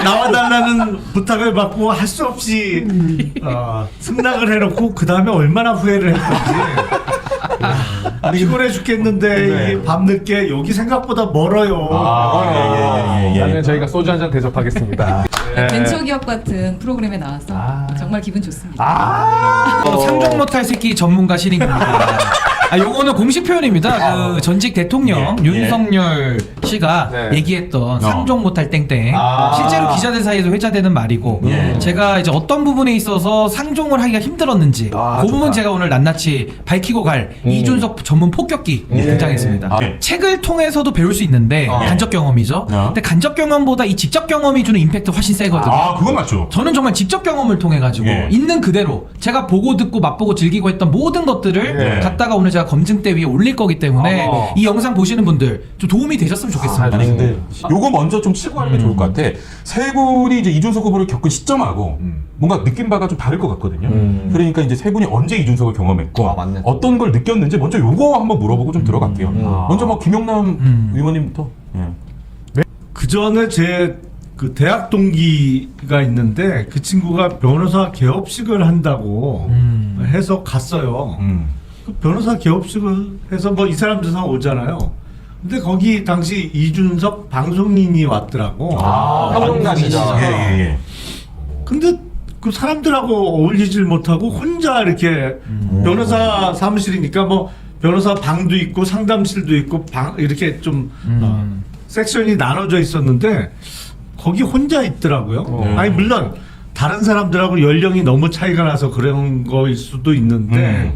나와달라는 부탁을 받고 할 수 없이 승낙을 해놓고 그 다음에 얼마나 후회를 했던지. 피곤해 죽겠는데 이게 밤늦게 여기 생각보다 멀어요. 나는 저희가 소주 한 잔 대접하겠습니다. 벤처기업 같은 프로그램에 나와서 정말 기분 좋습니다. 상종 못할 새끼 전문가 실행입니다. 요거는 공식 표현입니다. 그 전직 대통령 윤석열 씨가 얘기했던 상종 못할 땡땡. 실제로 기자들 사이에서 회자되는 말이고 제가 이제 어떤 부분에 있어서 상종을 하기가 힘들었는지 그 부분 제가 오늘 낱낱이 밝히고 갈 이준석 전문 폭격기 등장했습니다. 책을 통해서도 배울 수 있는데 간접 경험이죠. 근데 간접 경험보다 이 직접 경험이 주는 임팩트 훨씬 세거든요. 그건 맞죠. 저는 정말 직접 경험을 통해 가지고 있는 그대로 제가 보고 듣고 맛보고 즐기고 했던 모든 것들을 갖다가 오늘 제가 검증대 위에 올릴 거기 때문에 이 영상 보시는 분들 좀 도움이 되셨으면 좋겠습니다. 아니 근데 요거 먼저 좀 치고 하는 게 좋을 것 같아. 세 분이 이제 이준석 후보를 겪은 시점하고 뭔가 느낀 바가 좀 다를 것 같거든요. 그러니까 이제 세 분이 언제 이준석을 경험했고 어떤 걸 느꼈는지 먼저 요거 한번 물어보고 좀 들어갈게요. 먼저 뭐 김용남 의원님부터. 그 전에 제 그 대학 동기가 있는데 그 친구가 변호사 개업식을 한다고 해서 갔어요. 그 변호사 개업식을 해서 뭐 이 사람들 다 오잖아요. 근데 거기 당시 이준석 방송인이 왔더라고. 평론가시죠. 근데 그 사람들하고 어울리질 못하고 혼자 이렇게 변호사 사무실이니까 뭐 변호사 방도 있고 상담실도 있고 방 이렇게 좀 섹션이 나눠져 있었는데 거기 혼자 있더라고요. 아니 물론 다른 사람들하고 연령이 너무 차이가 나서 그런 거일 수도 있는데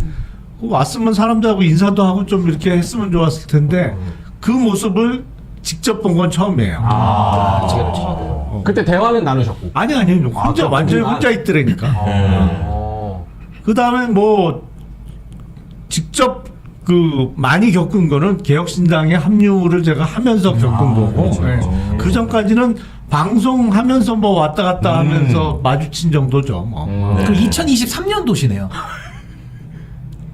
왔으면 사람들하고 인사도 하고 좀 이렇게 했으면 좋았을 텐데 그 모습을 직접 본 건 처음이에요. 그때 대화는 나누셨고. 아니 혼자 완전히 혼자 있더라니까. 그 다음에 뭐 직접 그 많이 겪은 거는 개혁신당의 합류를 제가 하면서 겪은 거고 그 전까지는 방송하면서 뭐 왔다 갔다 하면서 마주친 정도죠. 뭐. 그럼 2023년도시네요.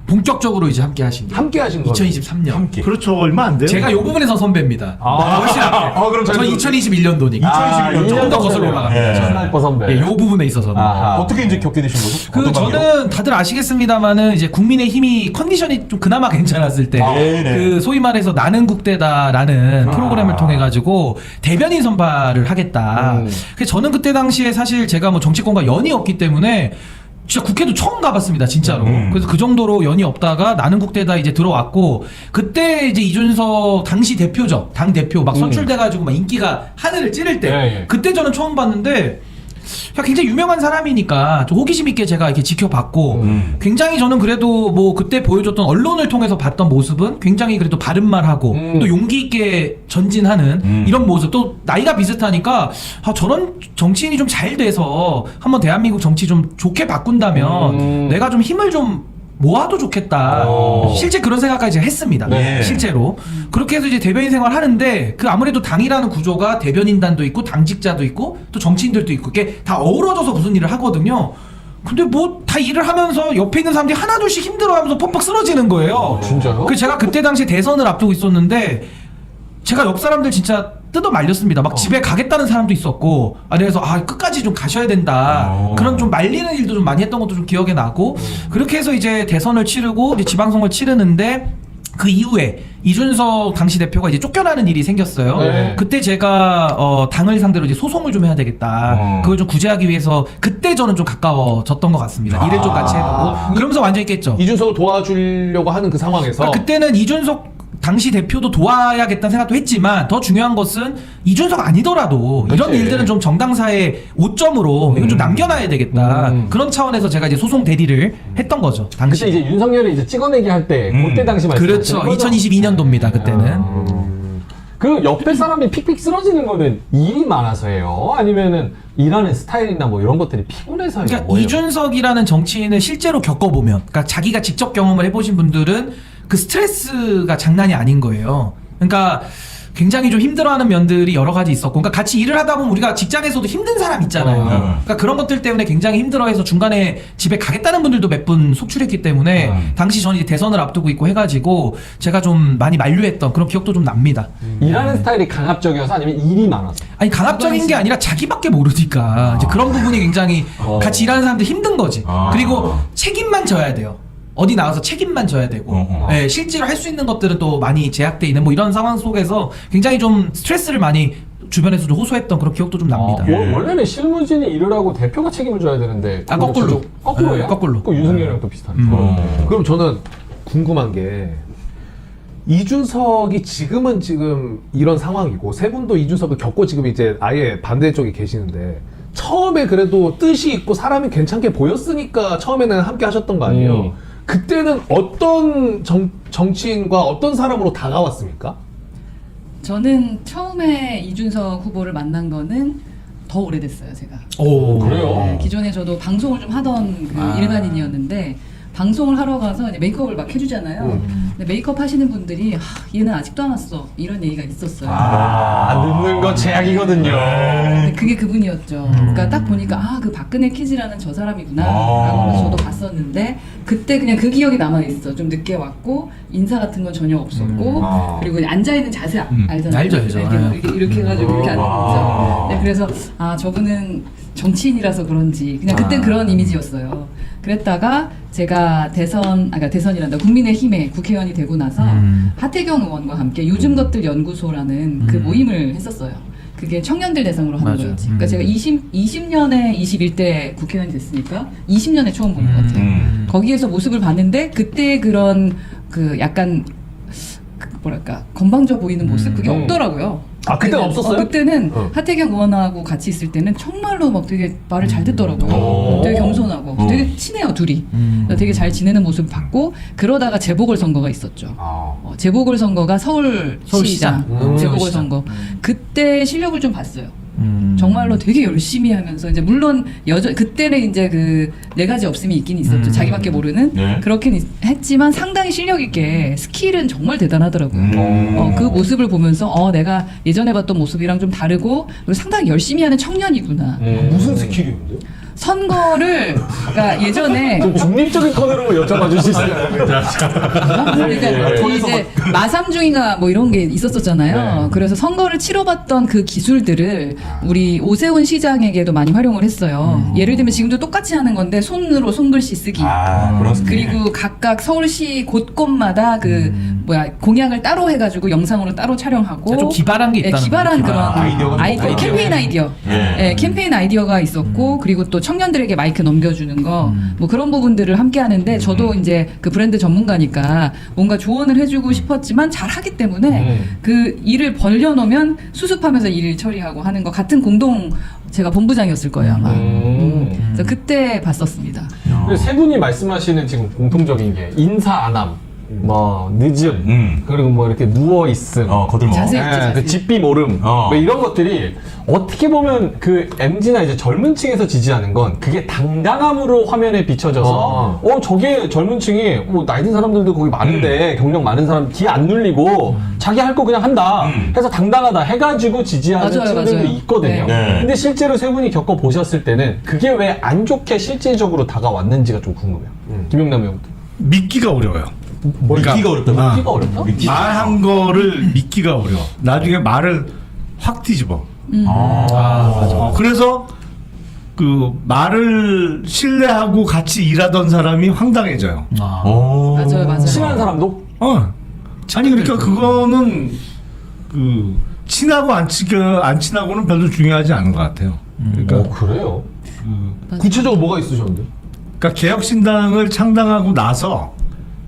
본격적으로 이제 함께 하신 게. 함께 하신 거. 2023년. 그렇죠. 얼마 안 돼요. 제가 이 부분에서 선배입니다. 훨씬 앞에. 그럼 저 2021년도니까. 조금 더 거슬러 올라갑니다. 스나이퍼 선배. 이 부분에 있어서는. 어떻게 이제 겪게 되신 거죠? 어떤 관계로? 저는 다들 아시겠습니다만은 이제 국민의힘이 컨디션이 좀 그나마 괜찮았을 때 그 소위 말해서 나는 국대다라는 프로그램을 통해 가지고 대변인 선발을 하겠다. 그래서 저는 그때 당시에 사실 제가 뭐 정치권과 연이 없기 때문에 진짜 국회도 처음 가봤습니다, 진짜로. 그래서 그 정도로 연이 없다가 나는 국대다 이제 들어왔고, 그때 이제 이준석 당시 대표죠. 당 대표 막 선출돼가지고 막 인기가 하늘을 찌를 때, 그때 저는 처음 봤는데, 굉장히 유명한 사람이니까 좀 호기심 있게 제가 이렇게 지켜봤고, 굉장히 저는 그래도 뭐 그때 보여줬던 언론을 통해서 봤던 모습은 굉장히 그래도 바른 말하고, 또 용기 있게 전진하는 이런 모습, 또 나이가 비슷하니까 저런 정치인이 좀 잘 돼서 한번 대한민국 정치 좀 좋게 바꾼다면 내가 좀 힘을 좀 모아도 좋겠다. 실제 그런 생각까지 했습니다. 실제로. 그렇게 해서 이제 대변인 생활 하는데 그 아무래도 당이라는 구조가 대변인단도 있고 당직자도 있고 또 정치인들도 있고 이게 다 어우러져서 무슨 일을 하거든요. 근데 뭐 다 일을 하면서 옆에 있는 사람들이 하나둘씩 힘들어하면서 퍽퍽 쓰러지는 거예요. 진짜요? 그 제가 그때 당시 대선을 앞두고 있었는데 제가 옆 사람들 진짜 뜯어 말렸습니다. 막 집에 가겠다는 사람도 있었고, 그래서 끝까지 좀 가셔야 된다. 그런 좀 말리는 일도 좀 많이 했던 것도 좀 기억에 나고, 그렇게 해서 이제 대선을 치르고 이제 지방선거를 치르는데 그 이후에 이준석 당시 대표가 이제 쫓겨나는 일이 생겼어요. 그때 제가 당을 상대로 이제 소송을 좀 해야 되겠다. 그걸 좀 구제하기 위해서 그때 저는 좀 가까워졌던 것 같습니다. 일을 좀 같이 해보고 그러면서 완전히 깼죠. 이준석을 도와주려고 하는 그 상황에서 그때는 이준석 당시 대표도 도와야겠다는 생각도 했지만 더 중요한 것은 이준석 아니더라도 이런 일들은 좀 정당사의 오점으로 이건 좀 남겨놔야 되겠다. 그런 차원에서 제가 이제 소송 대리를 했던 거죠. 당시. 그때 이제 윤석열이 이제 찍어내기 할 때 그때 당시 그렇죠. 2022년도입니다. 그때는. 그 옆에 사람이 픽픽 쓰러지는 거는 일이 많아서예요? 아니면은 일하는 스타일이나 뭐 이런 것들이 피곤해서예요? 그러니까 뭐예요? 이준석이라는 정치인을 실제로 겪어보면, 그러니까 자기가 직접 경험을 해보신 분들은 그 스트레스가 장난이 아닌 거예요. 그러니까 굉장히 좀 힘들어하는 면들이 여러 가지 있었고, 그러니까 같이 일을 하다 보면 우리가 직장에서도 힘든 사람 있잖아요. 그러니까 그런 것들 때문에 굉장히 힘들어해서 중간에 집에 가겠다는 분들도 몇 분 속출했기 때문에 당시 저는 이제 대선을 앞두고 있고 해가지고 제가 좀 많이 만류했던 그런 기억도 좀 납니다. 일하는 스타일이 강압적이어서 아니면 일이 많아서? 아니 강압적인 게 아니라 자기밖에 모르니까 이제 그런 부분이 굉장히 같이 일하는 사람들 힘든 거지. 그리고 책임만 져야 돼요. 어디 나가서 책임만 져야 되고 예, 실제로 할 수 있는 것들은 또 많이 제약돼 있는 뭐 이런 상황 속에서 굉장히 좀 스트레스를 많이 주변에서 좀 호소했던 그런 기억도 좀 납니다. 원래는 실무진이 일을 하고 대표가 책임을 져야 되는데 거꾸로. 거꾸로예요? 거꾸로. 그 윤석열이랑 또 비슷하네. 그럼 저는 궁금한 게 이준석이 지금 이런 상황이고 세 분도 이준석을 겪고 지금 이제 아예 반대쪽에 계시는데 처음에 그래도 뜻이 있고 사람이 괜찮게 보였으니까 처음에는 함께 하셨던 거 아니에요? 그때는 어떤 정치인과 어떤 사람으로 다가왔습니까? 저는 처음에 이준석 후보를 만난 거는 더 오래됐어요, 제가. 오, 그래요? 네, 기존에 저도 방송을 좀 하던 그 일반인이었는데 방송을 하러 가서 이제 메이크업을 막 해주잖아요. 근데 메이크업 하시는 분들이 얘는 아직도 안 왔어 이런 얘기가 있었어요. 늦는 거 제약이거든요. 근데 그게 그분이었죠. 그러니까 딱 보니까 그 박근혜 키즈라는 저 사람이구나 라고 하면서 저도 봤었는데 그때 그냥 그 기억이 남아있어. 좀 늦게 왔고 인사 같은 건 전혀 없었고 그리고 앉아있는 자세 알잖아요. 알죠. 이렇게 해가지고 이렇게 앉는 거죠. 네, 그래서 저분은 정치인이라서 그런지 그냥 그땐 그런 이미지였어요. 그랬다가 제가 대선이란다 국민의힘에 국회의원이 되고 나서 하태경 의원과 함께 요즘 것들 연구소라는 그 모임을 했었어요. 그게 청년들 대상으로 하는 맞아요. 거였지. 그러니까 제가 20년에 21대 국회의원이 됐으니까 20년에 처음 본 것 같아요. 거기에서 모습을 봤는데 그때 그런 그 약간 뭐랄까 건방져 보이는 모습 그게 없더라고요. 그때는 없었어요? 그때는 하태경 의원하고 같이 있을 때는 정말로 막 되게 말을 잘 듣더라고요. 되게 겸손하고 되게 친해요 둘이. 그래서 되게 잘 지내는 모습 봤고 그러다가 재보궐선거가 있었죠. 재보궐선거가 서울시장 재보궐선거 그때 실력을 좀 봤어요. 정말로 되게 열심히 하면서 이제 물론 그때는 이제 그 네 가지 없음이 있긴 있었죠. 자기밖에 모르는 그렇긴 했지만 상당히 실력 있게 스킬은 정말 대단하더라고요. 그 모습을 보면서 내가 예전에 봤던 모습이랑 좀 다르고 그리고 상당히 열심히 하는 청년이구나. 무슨 스킬이었는데요? 선거를 그러니까 예전에 좀 중립적인 톤으로 여쭤봐 주실 수 있나요? 그러니까 이제 마삼중인가 뭐 이런 게 있었었잖아요. 그래서 선거를 치러봤던 그 기술들을 우리 오세훈 시장에게도 많이 활용을 했어요. 예를 들면 지금도 똑같이 하는 건데 손으로 손글씨 쓰기. 그리고 각각 서울시 곳곳마다 그 공약을 따로 해가지고 영상으로 따로 촬영하고 좀 기발한 게 있다는 기발한 거죠. 그런 아이디어, 캠페인 아이디어, 캠페인 아이디어가 있었고 그리고 또 청년들에게 마이크 넘겨주는 거 뭐 그런 부분들을 함께 하는데 저도 이제 그 브랜드 전문가니까 뭔가 조언을 해주고 싶었지만 잘 하기 때문에 그 일을 벌려놓으면 수습하면서 일 처리하고 하는 거 같은 공동 제가 본부장이었을 거예요 아마. 그래서 그때 봤었습니다. 세 분이 말씀하시는 지금 공통적인 게 인사 안함, 뭐 늦음, 그리고 뭐 이렇게 누워 있음, 거들먹. 자세 있지, 자세. 그 집비 모름, 뭐 이런 것들이 어떻게 보면 그 MZ나 이제 젊은 층에서 지지하는 건 그게 당당함으로 화면에 비춰져서 저게 젊은 층이 뭐 나이 든 사람들도 거기 많은데 경력 많은 사람 기 안 눌리고 자기 할 거 그냥 한다 해서 당당하다 해가지고 지지하는 맞아요, 층들도 맞아요. 있거든요. 네. 근데 실제로 세 분이 겪어 보셨을 때는 그게 왜 안 좋게 실질적으로 다가왔는지가 좀 궁금해요. 김용남 의원도. 믿기가 어려워요. 믿기가 어렵다. 믿기가 어렵다? 말한 거를 믿기가 어려워. 나중에 말을 확 뒤집어. 그래서 그 말을 신뢰하고 같이 일하던 사람이 황당해져요. 맞아요. 친한 사람도? 아니 그러니까 그거는 그 친하고 안 친하고는 별로 중요하지 않은 것 같아요. 그러니까 그래요? 구체적으로 뭐가 있으셨는데? 그러니까 개혁신당을 창당하고 나서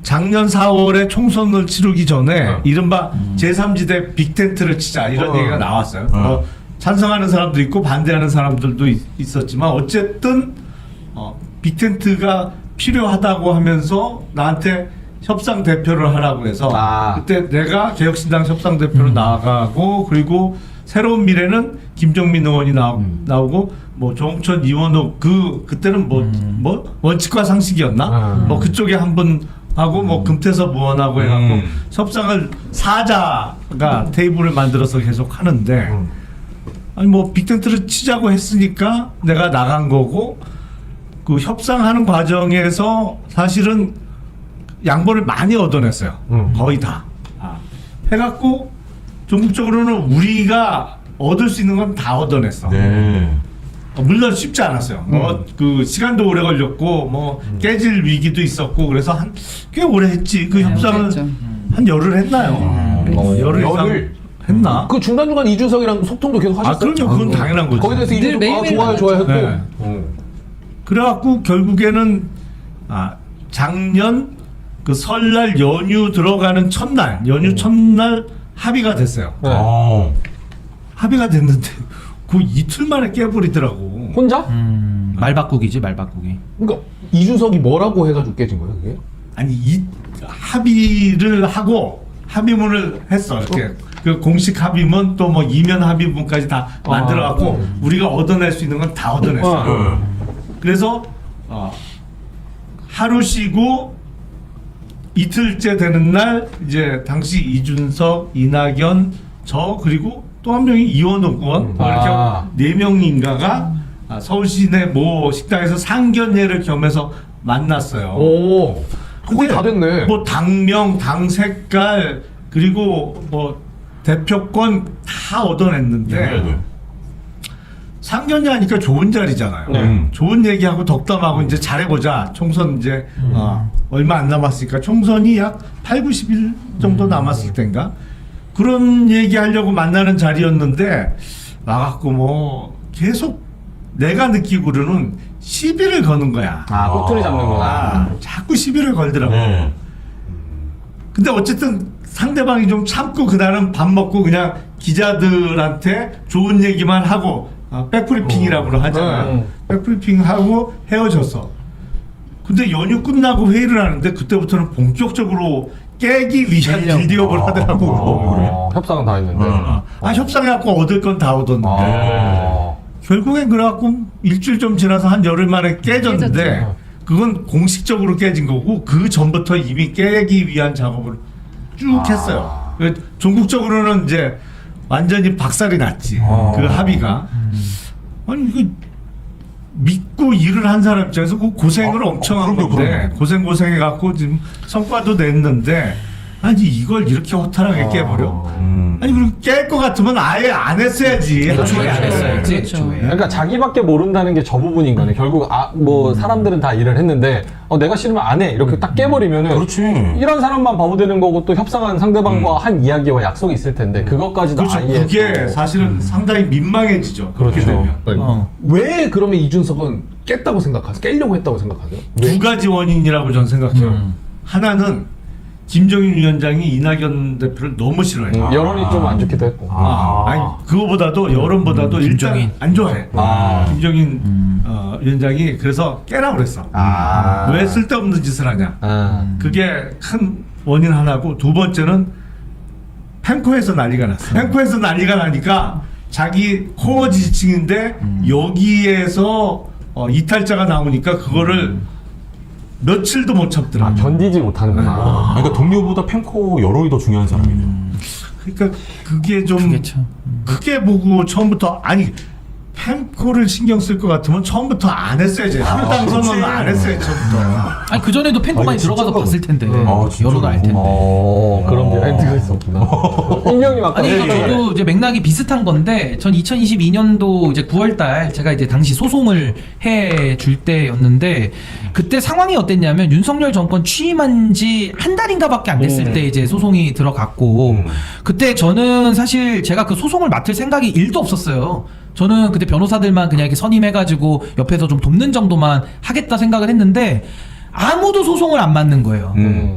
작년 4월에 총선을 치르기 전에 이른바 제3지대 빅텐트를 치자 이런 얘기가 나왔어요. 뭐 찬성하는 사람도 있고 반대하는 사람들도 있었지만 어쨌든 빅텐트가 필요하다고 하면서 나한테 협상 대표를 하라고 해서 그때 내가 개혁신당 협상 대표로 나가고 그리고 새로운 미래는 김정민 의원이 나오고 뭐 조홍천 이원호 그때는 뭐 원칙과 상식이었나 뭐 그쪽에 한 분 하고 뭐 금태섭 의원하고 해갖고 협상을 사자가 테이블을 만들어서 계속 하는데 아니 뭐 빅텐트를 치자고 했으니까 내가 나간 거고 그 협상하는 과정에서 사실은 양보를 많이 얻어냈어요. 거의 다. 해갖고 전국적으로는 우리가 얻을 수 있는 건 다 얻어냈어. 네. 물론 쉽지 않았어요. 뭐 그 시간도 오래 걸렸고 뭐 깨질 위기도 있었고 그래서 꽤 오래 했지. 그 협상을 그랬죠. 한 열흘 했나요? 열흘 이상 열흘? 했나? 그 중간중간 이준석이랑 소통도 계속 하셨어요? 그럼요. 그건 당연한 거죠. 거기에 대해서 늘 이준석 매일매일 좋아요 만났죠. 했고 네. 그래갖고 결국에는 작년 그 설날 연휴 들어가는 첫날 연휴 첫날 합의가 됐어요. 합의가 됐는데 그 이틀 만에 깨버리더라고. 혼자? 말 바꾸기지 말 바꾸기. 그러니까 이준석이 뭐라고 해가지고 깨진 거예요 그게? 아니 이 합의를 하고 합의문을 했어. 이렇게 그 공식 합의문 또 뭐 이면 합의문까지 다 만들어갖고 우리가 얻어낼 수 있는 건 다 얻어냈어. 그래서 하루 쉬고 이틀째 되는 날 이제 당시 이준석, 이낙연, 저 그리고 또 한 명이 이원욱 의원 뭐 이렇게 네 명인가가 서울시 내 모 식당에서 상견례를 겸해서 만났어요. 오, 그거 다 됐네. 뭐 당명, 당 색깔 그리고 뭐 대표권 다 얻어냈는데 네. 상견례 하니까 좋은 자리잖아요. 좋은 얘기하고 덕담하고 이제 잘해보자. 총선 이제 얼마 안 남았으니까 총선이 약 8, 90일 정도 남았을 텐가. 그런 얘기하려고 만나는 자리였는데 와갖고 뭐 계속 내가 느끼고는 시비를 거는 거야. 꼬투리 잡는구나. 자꾸 시비를 걸더라고. 네. 근데 어쨌든 상대방이 좀 참고 그날은 밥 먹고 그냥 기자들한테 좋은 얘기만 하고 백브리핑이라고 하잖아요. 백브리핑하고 헤어졌어. 근데 연휴 끝나고 회의를 하는데 그때부터는 본격적으로 깨기 위한 빌드업을 하더라고. 협상은 다 했는데. 협상해갖고 얻을 건 다 얻었는데 결국엔 그래갖고 일주일 좀 지나서 한 열흘 만에 깨졌는데 그건 공식적으로 깨진 거고 그 전부터 이미 깨기 위한 작업을 쭉 했어요. 전국적으로는 이제 완전히 박살이 났지. 그 합의가. 아니 이거 믿고 일을 한 사람 입장에서 그 고생을 엄청 한 건데 고생해갖고 지금 성과도 냈는데 아니 이걸 이렇게 허탈하게 깨버려? 아니 그리고 깰 것 같으면 아예 안 했어야지. 애초에 안 했어야지. 그렇죠. 그러니까 자기밖에 모른다는 게 저 부분인 거네. 결국 뭐 사람들은 다 일을 했는데 내가 싫으면 안 해. 이렇게 딱 깨버리면은 그렇지. 이런 사람만 바보 되는 거고 또 협상한 상대방과 한 이야기와 약속이 있을 텐데 그것까지도 그렇죠. 아예 그게 또- 사실은 상당히 민망해지죠. 그렇게 그렇죠. 되면. 왜 그러면 이준석은 깼다고 생각하세요? 깨려고 했다고 생각하세요? 두 가지 원인이라고 저는 생각해요. 하나는 김정인 위원장이 이낙연 대표를 너무 싫어해요. 여론이 좀 안 좋기도 했고. 아니 그거보다도 여론보다도 일단 김정인. 안 좋아해. 김정인 위원장이 그래서 깨라고 그랬어. 왜 쓸데없는 짓을 하냐. 그게 큰 원인 하나고 두 번째는 펜코에서 난리가 났어. 펜코에서 난리가 나니까 자기 코어 지지층인데 여기에서 이탈자가 나오니까 그거를 며칠도 못 참더라. 견디지 못하는구나. 그러니까 동료보다 펜코 여론이 더 중요한 사람이네요. 그러니까 그게 좀 그렇겠죠. 크게 보고 처음부터 아니 펜코를 신경 쓸 것 같으면 처음부터 안 했어야지. 한당 선언은 안 했어야지 처음부터. 아니 그 전에도 펜코 많이 들어가서 봤을 텐데 진짜로. 여론 알 텐데. 그런 멘트가 있었구나. 인형님 아까 아니 저도 이제 맥락이 비슷한 건데 전 2022년도 이제 9월달 제가 이제 당시 소송을 해 줄 때였는데 그때 상황이 어땠냐면 윤석열 정권 취임한 지 한 달인가밖에 안 됐을 때 이제 소송이 들어갔고 그때 저는 사실 제가 그 소송을 맡을 생각이 1도 없었어요. 저는 그때 변호사들만 그냥 이렇게 선임해가지고 옆에서 좀 돕는 정도만 하겠다 생각을 했는데 아무도 소송을 안 맡는 거예요.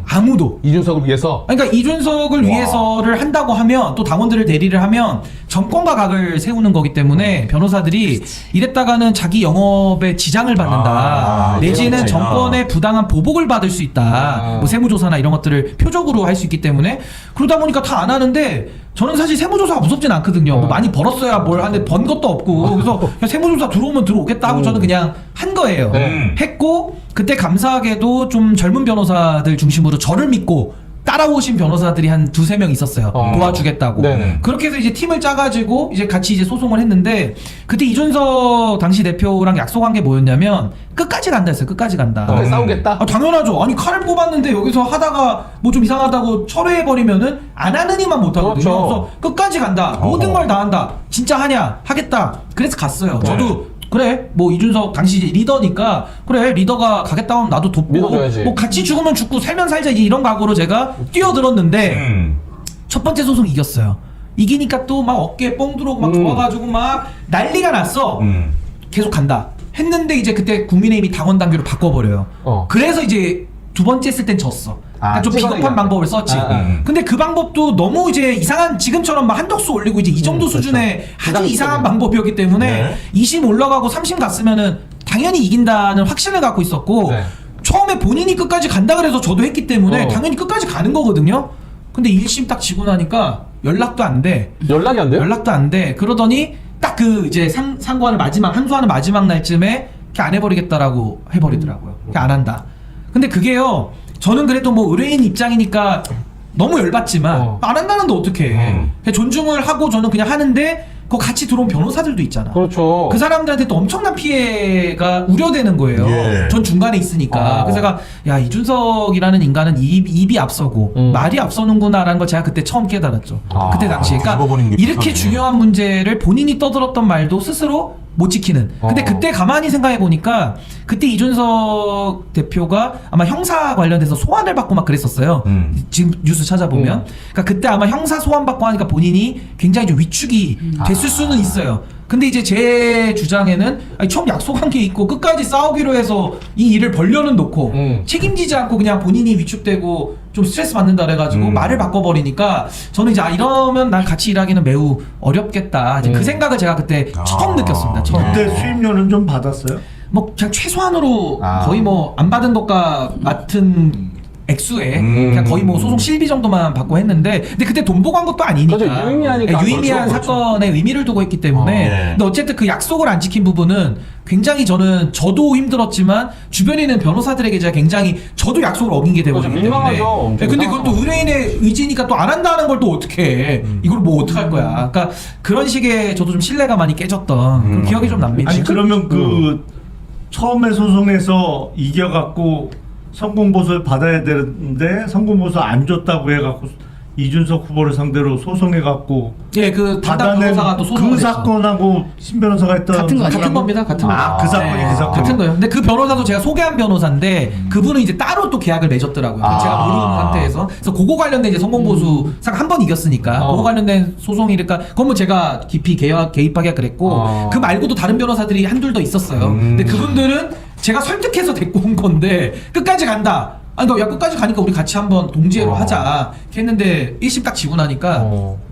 아무도. 이준석을 위해서 그러니까 이준석을 위해서를 한다고 하면 또 당원들을 대리를 하면 정권과 각을 세우는 거기 때문에 변호사들이 이랬다가는 자기 영업에 지장을 받는다. 내지는 그렇구나. 정권의 부당한 보복을 받을 수 있다. 뭐 세무조사나 이런 것들을 표적으로 할 수 있기 때문에 그러다 보니까 다 안 하는데 저는 사실 세무조사가 무섭진 않거든요. 뭐 많이 벌었어야 뭘 하는데 번 것도 없고 그래서 그냥 세무조사 들어오면 들어오겠다 하고 저는 그냥 한 거예요. 했고 그때 감사하게도 좀 젊은 변호사들 중심으로 저를 믿고 따라오신 변호사들이 한 2-3명 있었어요. 도와주겠다고. 네네. 그렇게 해서 이제 팀을 짜가지고 이제 같이 이제 소송을 했는데 그때 이준석 당시 대표랑 약속한 게 뭐였냐면 끝까지 간다 했어요. 끝까지 간다. 싸우겠다. 아, 당연하죠. 아니 칼을 뽑았는데 여기서 하다가 뭐 좀 이상하다고 철회해버리면은 안 하는 이만 못하거든요. 그렇죠. 그래서 끝까지 간다. 모든 걸 다 한다. 진짜 하냐? 하겠다. 그래서 갔어요. 저도 그래 뭐 이준석 당시 이제 리더니까 그래 리더가 가겠다 하면 나도 돕고 믿어줘야지. 뭐 같이 죽으면 죽고 살면 살자 이제 이런 각오로 제가 뛰어들었는데 첫 번째 소송 이겼어요. 이기니까 또 막 어깨에 뻥 들어오고 막 좋아가지고 막 난리가 났어. 계속 간다 했는데 이제 그때 국민의힘이 당원 당규를 바꿔버려요. 그래서 이제 두 번째 했을 땐 졌어. 그러니까 좀 찍어내기 비겁한 할 때. 방법을 썼지. 근데 그 방법도 너무 이제 이상한 지금처럼 막 한덕수 올리고 이제 이 정도 수준의 아주 이상한 방법이었기 때문에 2심 올라가고 3심 갔으면은 당연히 이긴다는 확신을 갖고 있었고 네. 처음에 본인이 끝까지 간다 그래서 저도 했기 때문에 당연히 끝까지 가는 거거든요. 근데 1심 딱 지고 나니까 연락도 안 돼. 연락이 안 돼요? 연락도 안 돼. 그러더니 딱 그 이제 상고하는 마지막 항소하는 마지막 날쯤에 이렇게 안 해버리겠다라고 해버리더라고요. 이렇게 안 한다. 근데 그게요. 저는 그래도 뭐 의뢰인 입장이니까 너무 열받지만 안 한다는데 어떡해. 그냥 존중을 하고 저는 그냥 하는데 그 같이 들어온 변호사들도 있잖아. 그렇죠. 그 사람들한테 또 엄청난 피해가 우려되는 거예요. 예. 전 중간에 있으니까. 그래서 제가 야 이준석이라는 인간은 입이 앞서고 말이 앞서는구나라는 걸 제가 그때 처음 깨달았죠. 그때 당시에. 그러니까 뒤집어버리는 게 이렇게 비슷하네. 중요한 문제를 본인이 떠들었던 말도 스스로 못 지키는. 근데 그때 가만히 생각해 보니까 그때 이준석 대표가 아마 형사 관련돼서 소환을 받고 막 그랬었어요. 지금 뉴스 찾아보면. 그러니까 그때 아마 형사 소환 받고 하니까 본인이 굉장히 좀 위축이 됐을 수는 있어요. 근데 이제 제 주장에는 아니, 처음 약속한 게 있고 끝까지 싸우기로 해서 이 일을 벌려는 놓고 책임지지 않고 그냥 본인이 위축되고 좀 스트레스 받는다 그래가지고 말을 바꿔버리니까 저는 이제 이러면 난 같이 일하기는 매우 어렵겠다. 이제 그 생각을 제가 그때 처음 느꼈습니다. 처음. 그때 수임료는 좀 받았어요? 뭐 그냥 최소한으로 거의 뭐 안 받은 것과 같은 액수에 그냥 거의 뭐 소송 실비 정도만 받고 했는데 근데 그때 돈 보고 한 것도 아니니까 그렇죠. 유의미하니까. 유의미한 그렇죠. 사건에 의미를 두고 했기 때문에 예. 근데 어쨌든 그 약속을 안 지킨 부분은 굉장히 저도 힘들었지만 주변에 있는 변호사들에게 제가 굉장히 저도 약속을 어긴 게 되거든요. 그렇죠. 민망하죠. 엄청 근데 그건 또 의뢰인의 의지니까 또 안 한다는 걸 또 어떻게 해. 이걸 뭐 어떡할 거야. 그러니까 그런 식의 저도 좀 신뢰가 많이 깨졌던 그런 기억이 좀 납니다. 아니 그러면 그 처음에 소송에서 이겨갖고 성공보수를 받아야 되는데 성공보수 안 줬다고 해갖고 이준석 후보를 상대로 소송해갖고 예, 그 담당 받아낸 변호사가 또 그 소송을 했어. 사건하고 신 변호사가 했던 같은 거 아니에요? 같은 겁니다. 같은 거. 그 사건이 그 사건. 같은 거예요. 근데 그 변호사도 제가 소개한 변호사인데 그분은 이제 따로 또 계약을 맺었더라고요. 제가 모르는 상태에서. 그래서 그거 관련된 이제 성공보수상 한 번 이겼으니까 그거 관련된 소송이니까 그건 뭐 제가 깊이 개입하기가 그랬고 그 말고도 다른 변호사들이 한둘 더 있었어요. 근데 그분들은 제가 설득해서 데리고 온 건데 끝까지 간다. 아니 야 끝까지 가니까 우리 같이 한번 동지애로 하자 이렇게 했는데 1심 딱 지고 나니까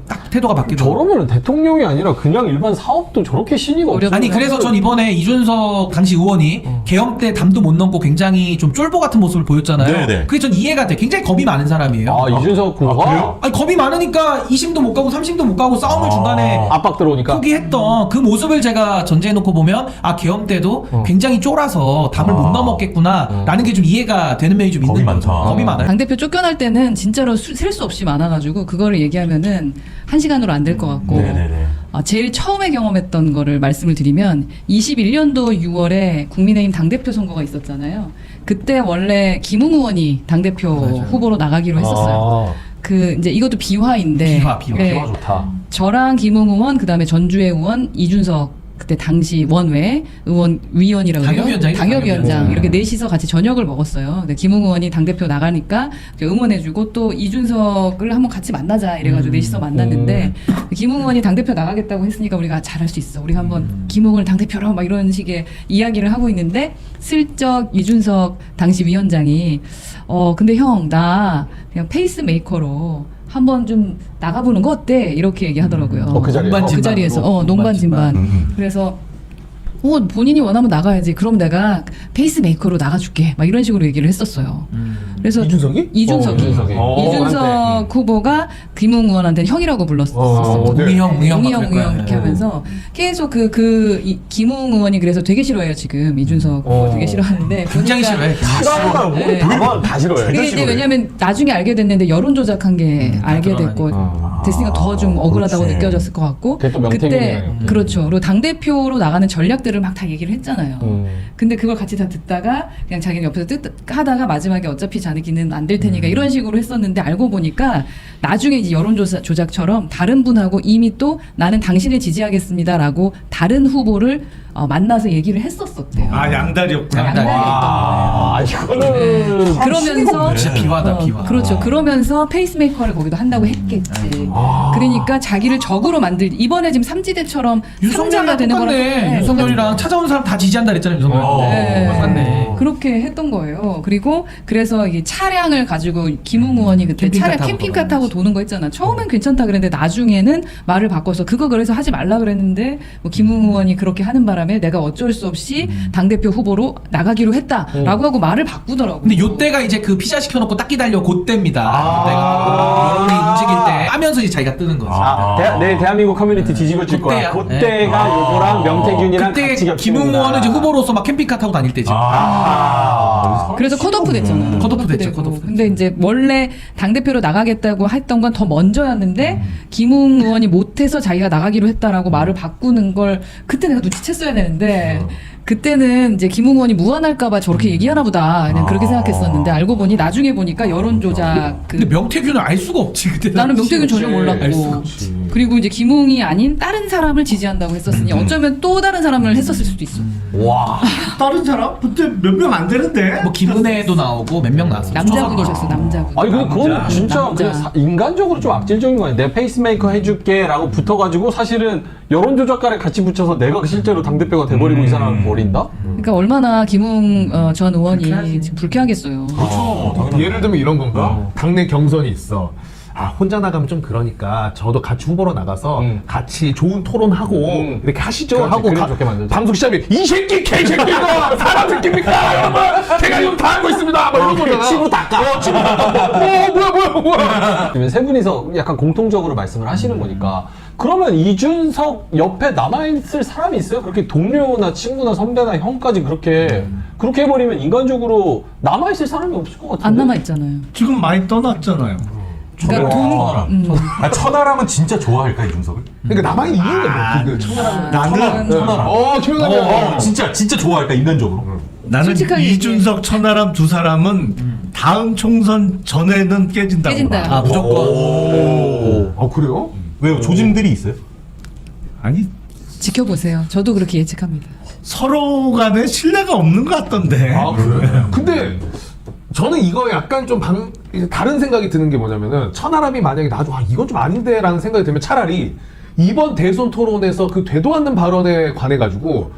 딱 태도가 바뀌더라고요. 저러면 대통령이 아니라 그냥 일반 사업도 저렇게 신의가 없어. 아니 그래서 전 이번에 이준석 당시 의원이 계엄 때 담도 못 넘고 굉장히 좀 쫄보 같은 모습을 보였잖아요. 네네. 그게 전 이해가 돼. 굉장히 겁이 많은 사람이에요. 아 이준석 후보가 아니 겁이 많으니까 2심도 못 가고 3심도 못 가고 싸움을 중간에 압박 들어오니까. 포기했던 그 모습을 제가 전제해놓고 보면 아 계엄 때도 굉장히 쫄아서 담을 못 넘었겠구나라는 게 좀 이해가 되는 면이 좀 있는 겁이 거죠. 많다. 겁이 많아요. 당대표 쫓겨날 때는 진짜로 셀 수 없이 많아가지고 그거를 얘기하면은 한 시간으로 안 될 것 같고 네네네. 제일 처음에 경험했던 거를 말씀을 드리면 21년도 6월에 국민의힘 당대표 선거가 있었잖아요. 그때 원래 김웅 의원이 당대표 후보로 나가기로 했었어요. 그 이제 이것도 비화인데 비화. 네, 비화 좋다. 저랑 김웅 의원 그다음에 전주의 의원 이준석 그때 당시 원외 의원 위원이라고 해요. 당협위원장이죠, 당협위원장 당협위원장. 이렇게 넷이서 같이 저녁을 먹었어요. 근데 김웅 의원이 당 대표 나가니까 응원해주고 또 이준석을 한번 같이 만나자 이래가지고 넷이서 만났는데 김웅 의원이 당 대표 나가겠다고 했으니까 우리가 잘할 수 있어. 우리가 한번 김웅을 당 대표로 막 이런 식의 이야기를 하고 있는데 슬쩍 이준석 당시 위원장이 근데 형 나 그냥 페이스메이커로 한번 좀 나가보는 거 어때? 이렇게 얘기하더라고요. 그 자리에서? 그 자리에서 농반진반. 그래서 본인이 원하면 나가야지. 그럼 내가 페이스메이커로 나가줄게. 막 이런 식으로 얘기를 했었어요. 그래서 이준석이? 이준석이 이준석 후보가 김웅 의원한테는 형이라고 불렀었어. 네. 웅이형 웅이형 이렇게 하면서 계속 김웅 의원이 그래서 되게 싫어해요 지금 이준석 후보 되게 싫어하는데 굉장히 보니까 싫어해. 네. 다 싫어해. 그게 이제 왜냐면 나중에 알게 됐는데 여론 조작한 게 알게 됐고 됐으니까 더 좀 억울하다고 그렇지. 느껴졌을 것 같고 그게 또 명태균이네요. 그렇죠. 그리고 당 대표로 나가는 전략들을 막 다 얘기를 했잖아요. 근데 그걸 같이 다 듣다가 그냥 자기는 옆에서 하다가 마지막에 어차피 자기는 안 될 테니까 이런 식으로 했었는데 알고 보니까 나중에 이제 여론 조작처럼 다른 분하고 이미 또 나는 당신을 지지하겠습니다라고 다른 후보를 만나서 얘기를 했었었대요. 아 양다리였구나. 양다리였던 거예요. 이거는 그러면서 진짜 비화다, 비화. 그렇죠. 그러면서 페이스메이커를 거기도 한다고 했겠지. 그러니까 자기를 적으로 이번에 지금 삼지대처럼 삼자가 되는 거랑 똑같네. 윤석열이랑 찾아온 사람 다 지지한다 그랬잖아요. 윤석열. 네. 똑같네. 그렇게 했던 거예요. 그리고 그래서 이 차량을 가지고 김웅 의원이 그때 캠핑카 타고 캠핑카 타고 도는 거 있잖아. 처음엔 괜찮다 그랬는데 나중에는 말을 바꿔서 그거 그래서 하지 말라 그랬는데 뭐 김웅 의원이 그렇게 하는 바람에 내가 어쩔 수 없이 당대표 후보로 나가기로 했다라고 하고 말을 바꾸더라고. 근데 요때가 이제 그 피자 시켜놓고 딱 기다려 그때입니다. 그때가 여론이 움직일 때 하면서 이제 자기가 뜨는 거지. 내 대한민국 커뮤니티 뒤집어 질 거야. 그때야. 그때가 요거랑 명태균이랑 그때 같이 겹치는구나. 김웅 의원은 이제 후보로서 막 캠핑카 타고 다닐 때지. 그래서 컷오프 됐잖아. 컷오프 됐죠, 되고. 컷오프. 근데 이제 원래 당대표로 나가겠다고 했던 건 더 먼저였는데 김웅 의원이 못해서 자기가 나가기로 했다라고 말을 바꾸는 걸 그때 내가 눈치챘어야 되는데 그때는 이제 김웅 의원이 무안할까봐 저렇게 얘기하나 보다 그냥 그렇게 생각했었는데 알고 보니 나중에 보니까 여론 조작 근데 명태균은 알 수가 없지 그때. 나는 명태균 전혀 알 수가 몰랐고 없지. 그리고 이제 김웅이 아닌 다른 사람을 지지한다고 했었으니 어쩌면 또 다른 사람을 했었을 수도 있어. 와. 다른 사람 그때 몇 명 안 되는데. 뭐 김은혜도 나오고 몇 명 나왔어. 남자분이셨어 남자분. 아니 근데 그건 남자. 진짜 남자. 그냥 인간적으로 좀 악질적인 거 아니야? 내 페이스메이커 해줄게라고 붙어가지고 사실은 여론 조작가를 같이 붙여서 내가 실제로 당 대표가 돼버리고 이 사람을 버린다? 그러니까 얼마나 김웅 전 의원이 지금 불쾌하겠어요. 예를 들면 이런 건가? 당내 경선이 있어. 아 혼자 나가면 좀 그러니까 저도 같이 후보로 나가서 같이 좋은 토론하고 이렇게 하시죠 그렇지, 하고 그림 좋게 만들죠. 방송 시작하면 이 새끼 개새끼가 사람 새끼입니까 여러분 제가 이거 다 알고 있습니다 막 이런 거잖아. 치고 닦아. 치고 닦아. 뭐야 그러면 세 분이서 약간 공통적으로 말씀을 하시는 거니까 그러면 이준석 옆에 남아있을 사람이 있어요? 그렇게 동료나 친구나 선배나 형까지 그렇게 해버리면 인간적으로 남아있을 사람이 없을 것 같은데. 안 남아 있잖아요. 지금 많이 떠났잖아요. 그러니까 천하람은 진짜 좋아할까 이준석을? 그러니까 남아있는 이유가 뭐 천하람 나는 기억나네 진짜 좋아할까 인간적으로? 나는 솔직하게 이준석, 천하람 두 사람은 다음 총선 전에는 깨진다고. 깨진다. 봐. 아 무조건. 그래요? 왜요? 조짐들이 있어요? 아니 지켜보세요. 저도 그렇게 예측합니다. 서로 간에 신뢰가 없는 것 같던데. 그래? 근데 저는 이거 약간 좀 다른 생각이 드는 게 뭐냐면은 천하람이 만약에 나도 이건 좀 아닌데 라는 생각이 들면 차라리 이번 대선 토론에서 그 되도 않는 발언에 관해 가지고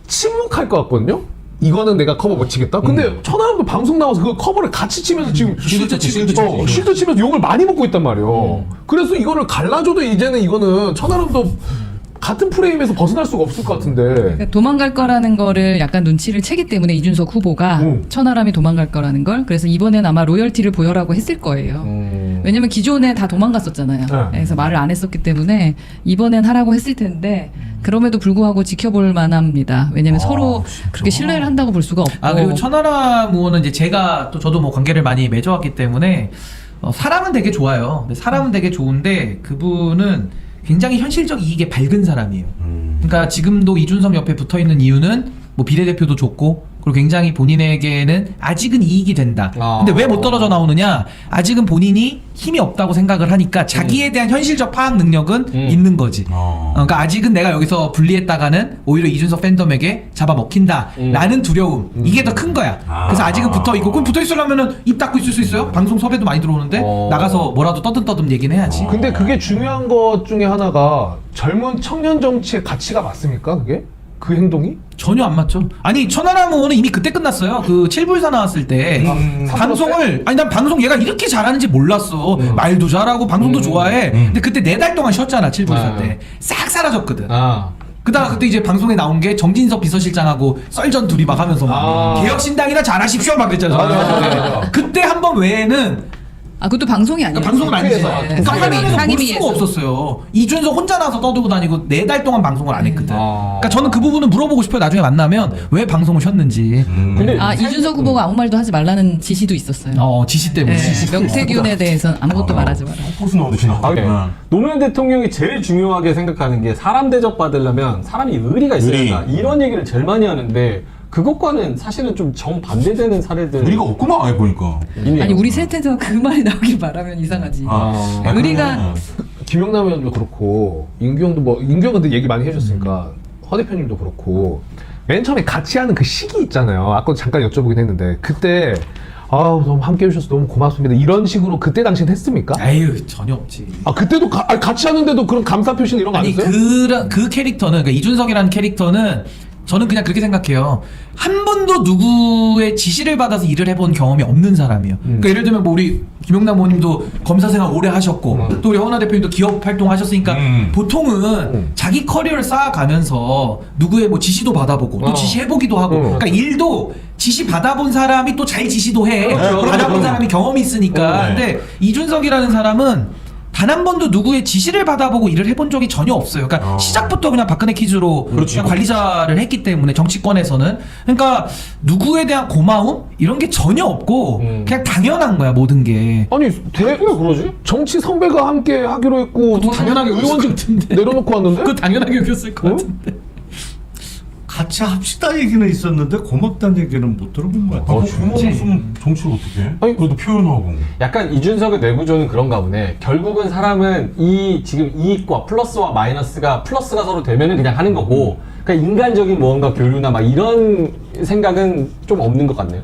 침묵할 것 같거든요. 이거는 내가 커버 못 치겠다. 근데 천하람도 방송 나와서 그 커버를 같이 치면서 지금 실드 치고 실드 치면서 욕을 많이 먹고 있단 말이에요. 그래서 이거를 갈라줘도 이제는 이거는 천하람도 같은 프레임에서 벗어날 수가 없을 것 같은데. 그러니까 도망갈 거라는 거를 약간 눈치를 채기 때문에 이준석 후보가 천하람이 도망갈 거라는 걸 그래서 이번엔 아마 로열티를 보여라고 했을 거예요. 왜냐면 기존에 다 도망갔었잖아요. 그래서 말을 안 했었기 때문에 이번엔 하라고 했을 텐데 그럼에도 불구하고 지켜볼 만합니다. 왜냐면 서로 그렇게 신뢰를 한다고 볼 수가 없고. 그리고 천하람 의원은 이제 제가 또 저도 뭐 관계를 많이 맺어왔기 때문에 사람은 되게 좋아요. 근데 사람은 되게 좋은데 그분은 굉장히 현실적 이익에 밝은 사람이에요. 그러니까 지금도 이준석 옆에 붙어 있는 이유는 뭐 비례대표도 좋고 그리고 굉장히 본인에게는 아직은 이익이 된다. 근데 왜 못 떨어져 나오느냐? 아직은 본인이 힘이 없다고 생각을 하니까 자기에 대한 현실적 파악 능력은 있는 거지. 그러니까 아직은 내가 여기서 분리했다가는 오히려 이준석 팬덤에게 잡아먹힌다라는 두려움. 이게 더 큰 거야. 그래서 아직은 붙어 있고 그럼 붙어 있으려면은 입 닫고 있을 수 있어요? 방송 섭외도 많이 들어오는데 나가서 뭐라도 떠듬떠듬 얘기는 해야지. 근데 그게 중요한 것 중에 하나가 젊은 청년 정치의 가치가 맞습니까? 그게? 그 행동이? 전혀 안 맞죠. 아니 천하람 의원은 이미 그때 끝났어요. 그 7불사 나왔을 때 방송을 난 방송 얘가 이렇게 잘하는지 몰랐어. 말도 잘하고 방송도 좋아해. 근데 그때 4달 동안 쉬었잖아 7불사 때. 싹 사라졌거든. 그다가 그때 이제 방송에 나온 게 정진석 비서실장하고 썰전 둘이 막 하면서 막 개혁신당이나 잘하십시오 막 그랬잖아요. 그때 한 번 외에는 그것도 방송이 아니에요. 방송은 아니지. 네. 화면에서 볼 상임위에서. 수가 없었어요. 이준석 혼자 나서 떠들고 다니고 4달 동안 방송을 안 했거든. 그러니까 저는 그 부분은 물어보고 싶어요. 나중에 만나면 왜 방송을 쉬었는지. 근데 이준석 후보가 아무 말도 하지 말라는 지시도 있었어요. 지시 때문에. 네, 명태균에 대해서는 아무것도 말하지 마라. 포스 넣어두시나? 노무현 대통령이 제일 중요하게 생각하는 게 사람 대접 받으려면 사람이 의리가 있어야 된다. 의리. 이런 얘기를 제일 많이 하는데 그것과는 사실은 좀 정반대되는 사례들. 우리가 없구만 보니까. 아니 우리 셋에서 그 말이 나오길 바라면 이상하지. 의리가 김영남 의원도 그렇고 임규영도 임규영 근데 얘기 많이 해줬으니까 허 대표님도 그렇고 맨 처음에 같이 하는 그 시기 있잖아요. 아까 잠깐 여쭤보긴 했는데 그때 너무 함께 해주셔서 너무 고맙습니다. 이런 식으로 그때 당시엔 했습니까? 에휴 전혀 없지. 그때도 같이 하는데도 그런 감사 표시나 이런 거 안 아니 했어요? 그 캐릭터는 그러니까 이준석이라는 캐릭터는 저는 그냥 그렇게 생각해요. 한 번도 누구의 지시를 받아서 일을 해본 경험이 없는 사람이에요. 그러니까 예를 들면 뭐 우리 김용남 의원님도 검사 생활 오래 하셨고 또 우리 허은하 대표님도 기업 활동하셨으니까 보통은 자기 커리어를 쌓아가면서 누구의 뭐 지시도 받아보고 또 지시해보기도 하고 그러니까 일도 지시 받아본 사람이 또 잘 지시도 해. 받아본 사람이 경험이 있으니까. 근데 이준석이라는 사람은 단 한 번도 누구의 지시를 받아보고 일을 해본 적이 전혀 없어요. 그러니까 시작부터 그냥 박근혜 퀴즈로 그냥 관리자를 했기 때문에 정치권에서는 그러니까 누구에 대한 고마움 이런 게 전혀 없고 그냥 당연한 거야 모든 게. 아니 왜 그러지? 정치 선배가 함께 하기로 했고 당연하게 의원직 같은데. 내려놓고 왔는데? 그거 당연하게 여겼을 것 같은데. 같이 합시다 얘기는 있었는데 고맙다는 얘기는 못 들어본 것 같아요. 고마웠으면 정치를 어떻게 해? 그래도 표현하고. 약간 이준석의 내부조는 그런가 보네. 결국은 사람은 이 지금 이익과 플러스와 마이너스가 플러스가 서로 되면은 그냥 하는 거고, 그러니까 인간적인 무언가 교류나 막 이런 생각은 좀 없는 것 같네요.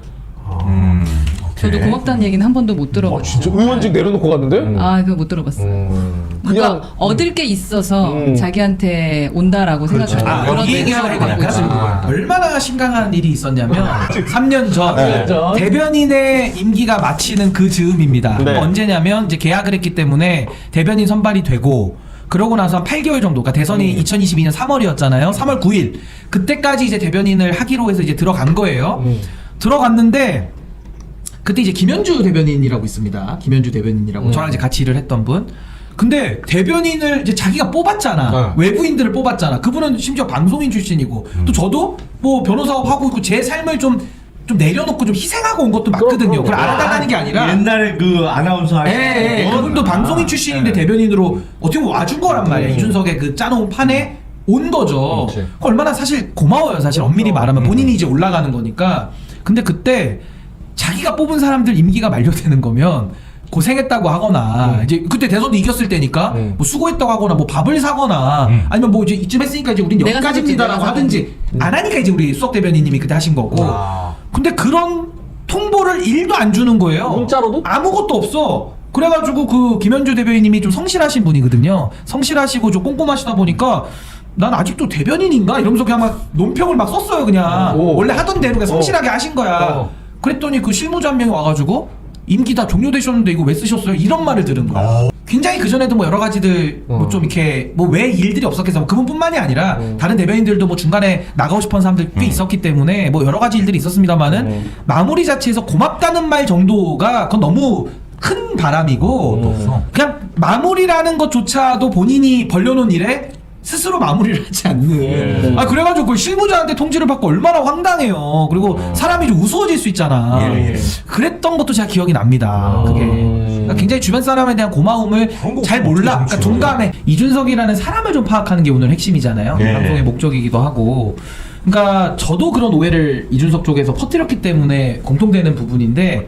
저도 고맙다는 얘기는 한 번도 못 들어봤어요. 진짜 의원직 내려놓고 갔는데? 그거 못 들어봤어요. 그러니까 얻을 게 있어서 자기한테 온다라고 생각하는 그런 이 얘기하고 멘탈을 갖고 있어요. 얼마나 심각한 일이 있었냐면 3년 전 대변인의 임기가 마치는 그 즈음입니다. 네. 언제냐면 이제 계약을 했기 때문에 대변인 선발이 되고 그러고 나서 한 8개월 정도, 그러니까 대선이 2022년 3월이었잖아요. 3월 9일 그때까지 이제 대변인을 하기로 해서 이제 들어간 거예요. 들어갔는데 그때 이제 김현주 대변인이라고 있습니다. 김현주 대변인이라고 저랑 이제 같이 일을 했던 분. 근데 대변인을 이제 자기가 뽑았잖아. 외부인들을 뽑았잖아. 그분은 심지어 방송인 출신이고 또 저도 뭐 변호사업 하고 있고 제 삶을 좀 내려놓고 좀 희생하고 온 것도 맞거든요. 그걸 알아달라는 게 아니라 옛날에 그 아나운서 하시던 그분도 방송인 출신인데 대변인으로 어떻게 보면 와준 거란 말이야. 이준석의 그 짜놓은 판에 온 거죠. 얼마나 사실 고마워요. 사실 엄밀히 말하면 본인이 이제 올라가는 거니까. 근데 그때 자기가 뽑은 사람들 임기가 만료되는 거면 고생했다고 하거나 이제 그때 대선도 이겼을 때니까 뭐 수고했다고 하거나 뭐 밥을 사거나 아니면 뭐 이제 이쯤 했으니까 이제 우린 내가 여기까지입니다라고 사줬지, 하든지 안 하니까 이제 우리 수석 대변인님이 그때 하신 거고. 근데 그런 통보를 1도 안 주는 거예요. 문자로도? 아무것도 없어. 그래가지고 그 김현주 대변인님이 좀 성실하신 분이거든요. 성실하시고 좀 꼼꼼하시다 보니까 난 아직도 대변인인가 이러면서 그냥 막 논평을 막 썼어요. 그냥 원래 하던 대로 그냥 성실하게 하신 거야. 그랬더니 그 실무자 한 명이 와가지고 임기 다 종료되셨는데 이거 왜 쓰셨어요? 이런 말을 들은 거야. 굉장히 그 전에도 뭐 여러 가지들 뭐 좀 이렇게 뭐 왜 일들이 없었겠어. 뭐 그분뿐만이 아니라 다른 대변인들도 뭐 중간에 나가고 싶은 사람들 꽤 있었기 때문에 뭐 여러 가지 일들이 있었습니다만은 마무리 자체에서 고맙다는 말 정도가 그건 너무 큰 바람이고 그냥 마무리라는 것조차도 본인이 벌려놓은 일에 스스로 마무리를 하지 않는. 그래가지고 그 실무자한테 통지를 받고 얼마나 황당해요. 그리고 사람이 좀 우스워질 수 있잖아. 그랬던 것도 제가 기억이 납니다. 그게. 그러니까 굉장히 주변 사람에 대한 고마움을 잘 몰라. 그러니까 둔감해. 이준석이라는 사람을 좀 파악하는 게 오늘 핵심이잖아요. 방송의 목적이기도 하고. 그러니까 저도 그런 오해를 이준석 쪽에서 퍼뜨렸기 때문에 공통되는 부분인데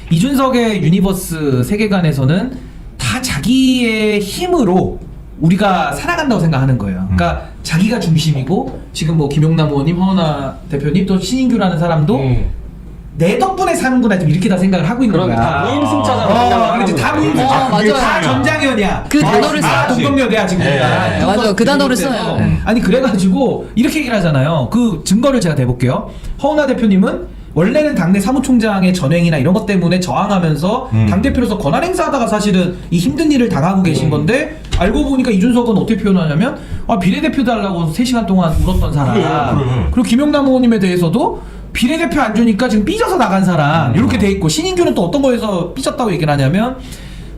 이준석의 유니버스 세계관에서는 다 자기의 힘으로 우리가 살아간다고 생각하는 거예요. 그러니까 자기가 중심이고 지금 뭐 김용남 의원님, 허은하 대표님 또 신인규라는 사람도 내 덕분에 사는구나 좀 이렇게 다 생각을 하고 있는 거야. 다 무임승차자라고 생각을 그렇지. 다 무임승차. 맞아요. 다 전장현이야. 그 단어를 써요. 동경여대야 지금. 맞아요. 그 단어를 써요. 아니 그래가지고 이렇게 얘기를 하잖아요. 그 증거를 제가 대볼게요. 허은하 대표님은 원래는 당내 사무총장의 전횡이나 이런 것 때문에 저항하면서 당대표로서 권한 행사하다가 사실은 이 힘든 일을 당하고 계신 건데 알고 보니까 이준석은 어떻게 표현하냐면 비례대표 달라고 3시간 동안 울었던 사람. 그래. 그리고 김용남 의원님에 대해서도 비례대표 안 주니까 지금 삐져서 나간 사람 이렇게 돼 있고, 신인규는 또 어떤 거에서 삐졌다고 얘기를 하냐면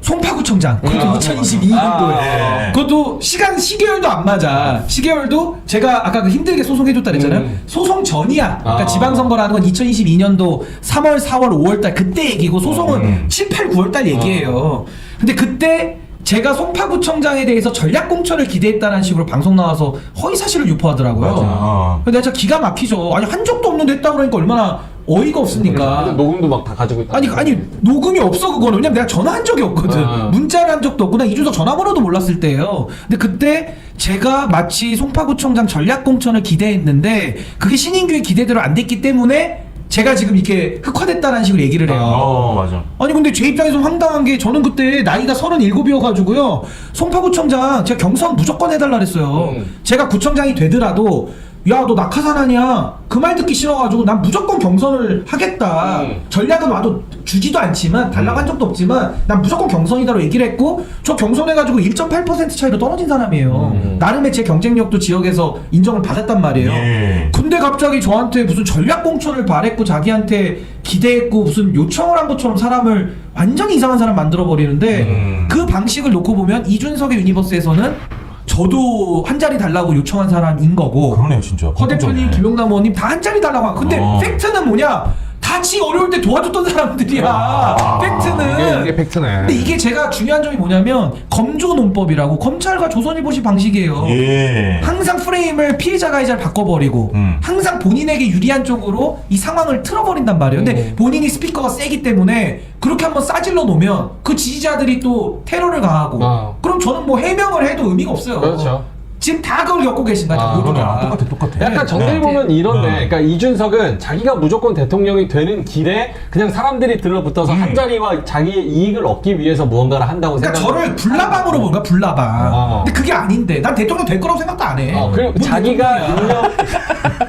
송파구청장 그것도 2022년도에 네. 그것도 시계열도 안 맞아. 시계열도 제가 아까 그 힘들게 소송해줬다 그랬잖아요. 소송 전이야. 그러니까 지방선거라는 건 2022년도 3월, 4월, 5월달 그때 얘기고, 소송은 7, 8, 9월달 얘기예요. 근데 그때 제가 송파구청장에 대해서 전략공천을 기대했다는 식으로 방송 나와서 허위사실을 유포하더라고요. 맞아. 근데 진짜 기가 막히죠. 아니 한 적도 없는데 했다 그러니까 얼마나 어이가 없습니까? 녹음도 막 다 가지고 있다. 아니 녹음이 없어 그거는. 왜냐면 내가 전화한 적이 없거든. 문자를 한 적도 없고 나 이준석 전화번호도 몰랐을 때예요. 근데 그때 제가 마치 송파구청장 전략공천을 기대했는데 그게 신인규의 기대대로 안 됐기 때문에 제가 지금 이렇게 흑화됐다는 식으로 얘기를 해요. 맞아. 아니 근데 제 입장에서 황당한 게, 저는 그때 나이가 37이어가지고요 송파구청장 제가 경선 무조건 해달라 그랬어요. 제가 구청장이 되더라도 야 너 낙하산 아니야 그 말 듣기 싫어가지고 난 무조건 경선을 하겠다. 전략은 와도 주지도 않지만 달라고 한 적도 없지만 난 무조건 경선이다로 얘기를 했고, 저 경선해가지고 1.8% 차이로 떨어진 사람이에요. 나름의 제 경쟁력도 지역에서 인정을 받았단 말이에요. 예. 근데 갑자기 저한테 무슨 전략공천을 바랬고 자기한테 기대했고 무슨 요청을 한 것처럼 사람을 완전히 이상한 사람 만들어버리는데, 그 방식을 놓고 보면 이준석의 유니버스에서는 저도 한 자리 달라고 요청한 사람인 거고, 그러네요, 진짜. 허 대표님, 김용남 의원님 다 한 자리 달라고 하고. 근데 팩트는 뭐냐? 다 지 어려울 때 도와줬던 사람들이야. 팩트는. 이게 팩트네. 근데 이게 제가 중요한 점이 뭐냐면 검조 논법이라고 검찰과 조선일보식 방식이에요. 예. 항상 프레임을 피해자 가해자를 바꿔버리고 항상 본인에게 유리한 쪽으로 이 상황을 틀어버린단 말이에요. 근데 본인이 스피커가 세기 때문에 그렇게 한번 싸질러 놓으면 그 지지자들이 또 테러를 가하고 그럼 저는 뭐 해명을 해도 의미가 없어요. 그렇죠. 지금 다 그걸 겪고 계신 거야. 모두가. 똑같아. 약간 정리를 보면 이런데, 그러니까 이준석은 자기가 무조건 대통령이 되는 길에 그냥 사람들이 들러붙어서 한 자리와 자기의 이익을 얻기 위해서 무언가를 한다고 그러니까 생각하는. 저를 불나방으로 본 거야, 불나방. 근데 그게 아닌데 난 대통령 될 거라고 생각도 안 해. 그리고 뭔 자기가 대통령이야.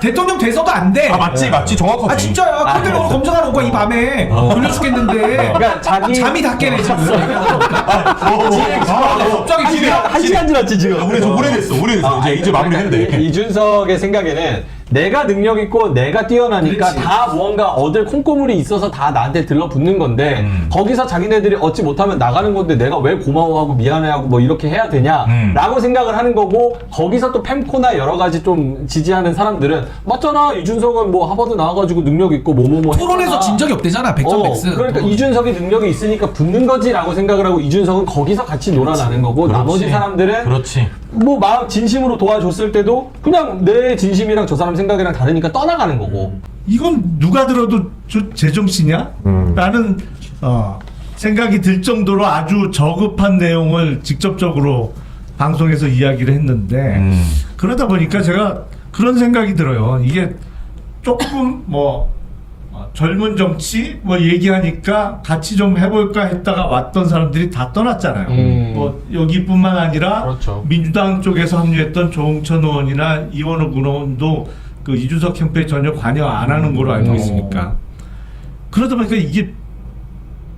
대통령 돼서도 안 돼. 맞지. 정확하지. 아 진짜야. 그때 오늘 검증하러 온 거야 이 밤에. 졸려 죽겠는데. 그러니까 잠이 다 깨네 지금. 갑자기 집에 한 시간 지났지 지금. 우리 좀 오래됐어. 이제 마무리했는데. 이준석의 생각에는 내가 능력 있고 내가 뛰어나니까 그렇지. 다 무언가 얻을 콩고물이 있어서 다 나한테 들러붙는 건데, 거기서 자기네들이 얻지 못하면 나가는 건데 내가 왜 고마워하고 미안해하고 뭐 이렇게 해야 되냐라고 생각을 하는 거고, 거기서 또 팸코나 여러 가지 좀 지지하는 사람들은 맞잖아, 이준석은 뭐 하버드 나와가지고 능력 있고 뭐뭐뭐 토론에서 진 적이 없대잖아. 백전백승. 그러니까 이준석이 능력이 있으니까 붙는 거지라고 생각을 하고, 이준석은 거기서 같이 놀아나는 거고, 나머지 사람들은 그렇지. 뭐 마음 진심으로 도와줬을 때도 그냥 내 진심이랑 저 사람 생각이랑 다르니까 떠나가는 거고. 이건 누가 들어도 제정신이야? 라는 생각이 들 정도로 아주 저급한 내용을 직접적으로 방송에서 이야기를 했는데, 그러다 보니까 제가 그런 생각이 들어요. 이게 조금 젊은 정치 얘기하니까 같이 좀 해볼까 했다가 왔던 사람들이 다 떠났잖아요. 여기뿐만 아니라 그렇죠. 민주당 쪽에서 합류했던 조홍천 의원이나 이원욱 의원도 그 이준석 캠프에 전혀 관여 안 하는 걸로 알고 있으니까. 그러다 보니까 이게